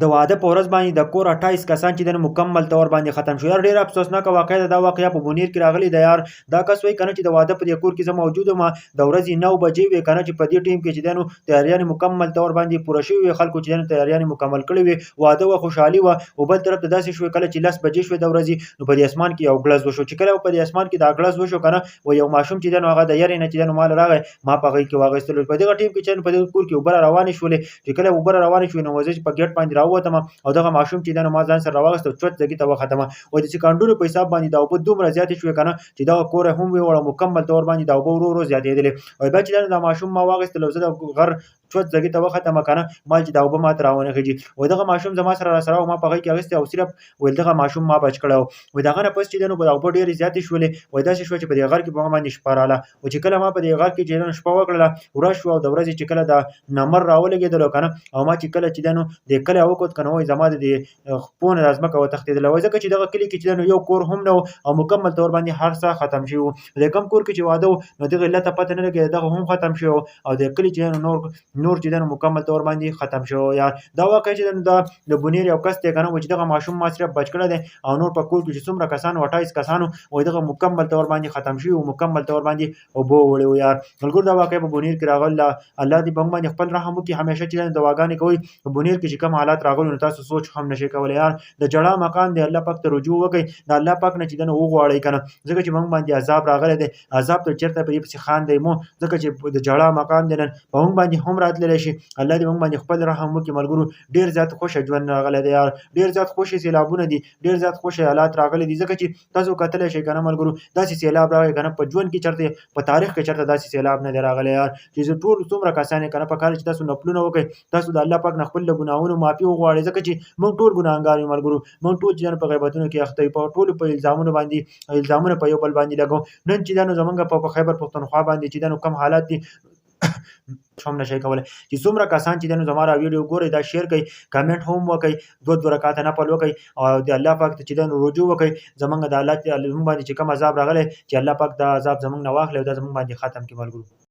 د واده په ورځ باندې د کور 28 کسان چې د مکمل تور باندې ختم شو. یار ډیر افسوسناک واقعه ده. دا واقعه په بونیر کې راغلی د یار دا کس وایي کنه چې د واده په کور کې زه موجود ما د ورځې 9 بجې وې کنه چې په دې ټیم کې چې دنو تیاریان مکمل تور باندې پوره شوی خلکو چې دنو تیاریان مکمل کړی وي واده و خوشحالي و او بل طرف ته داسې شو کله چې 10 بجې شو د ورځې نو په دې اسمان کې یو غلز وشو چې کله په دې اسمان کې دا غلز وشو کنه و یو ماشوم چې دنو هغه د یاري نه چې دنو مال راغی ما په غي کې واغستل په دې ټیم کې چې په دې کور کې وبره روانې شولې چې کله وبره روانې شو نو وځي په ګټ باندې راووتم او دغه ماشوم چې دنه ما ځان سره راوغسته چوت ځګی ته وختمه و د سکندونو په حساب باندې دا په دومره زیات شو کنه چې دا کور هم وی وړ مکمل تور باندې دا ورو ورو زیاتېدل او بیا چې دا ماشوم ما واغسته لوزه د غر چوت ځګی ته وختمه کنه مال چې دا وب ما تراونه کیږي و دغه ماشوم زما سره ما په غي کې اغسته او صرف ول دغه ماشوم ما بچ کړو و دغه نه پس چې دنه په ډېر ډېر زیات شولې و داسې شو چې په دې غر کې په باندې شپاراله او چې کله ما په دې غر کې چې نن شپه وکړه ورځ شو او د ورځې چې کله دا نمر راولګېدل کنه او ما چې کله چې دنه د کله وکوت کنه وای زما د خپونه لازمه کو تختیدل وای ځکه چې دغه کلی کې چې یو کور هم نو او مکمل تور باندې هر څه ختم شو د کم کور کې چې واده نو دغه علت پته نه لګي دغه هم ختم شو او د کلی چې نور چې دنه مکمل تور باندې ختم شو. یا دا واقع چې د بونیر یو کس ته کنه و چې دغه ماشوم ما صرف بچ کړه دي او نور په کور کې چې څومره کسان 28 کسانو وای دغه مکمل تور باندې ختم شو او مکمل تور باندې او بو وړو. یار ملګر دا واقع په بونیر کې راغله الله دې بم باندې خپل رحم وکي همیشه چې د دواګانې کوي بونیر کې چې کوم حالات راغلو نو تاسو سوچ هم نشئ کولای. یار د جړه مکان دی الله پاک ته رجوع وکړي د الله پاک نه چې دنه وغواړي کنه ځکه چې موږ باندې عذاب راغلی دی عذاب ته چیرته په دې پسې خان دی مو ځکه چې د جړه مکان دی نن په موږ باندې هم راتللی شي الله دې موږ باندې خپل رحم وکړي. ملګرو ډیر زیات خوش ژوند راغلی دی. یار ډیر زیات خوش سیلابونه دي ډیر زیات خوش حالات راغلي دي ځکه چې تاسو کتلی شئ کنه ملګرو داسې سیلاب راغی کنه په ژوند کې چرته په تاریخ کې چرته داسې سیلاب نه دی راغلی. یار چې ټول څومره کسان کنه په کار چې تاسو نفلونه وکړي تاسو د الله پاک نه خپل ګناهونو معافي وغواړئ ځکه چې موږ ټول ګناهګار یو ملګرو موږ ټول چې په غیبتونو کې اخته په ټول په الزامونو په یو بل باندې لګو نن چې دنو زمونږ په خیبر پښتونخوا باندې چې دنو کم حالات دي هم نشي کولای چې څومره کسان چې دنو زموږ ویډیو ګوري دا شیر کوي کمنټ هم وکړي دوه رکعات نه پل وکړي او د الله پاک ته چې دنو رجوع وکړي زمونږ د الله باندې چې کم عذاب راغلی چې الله پاک دا عذاب زمونږ نه واخلي او دا زمونږ باندې ختم کړي ملګرو.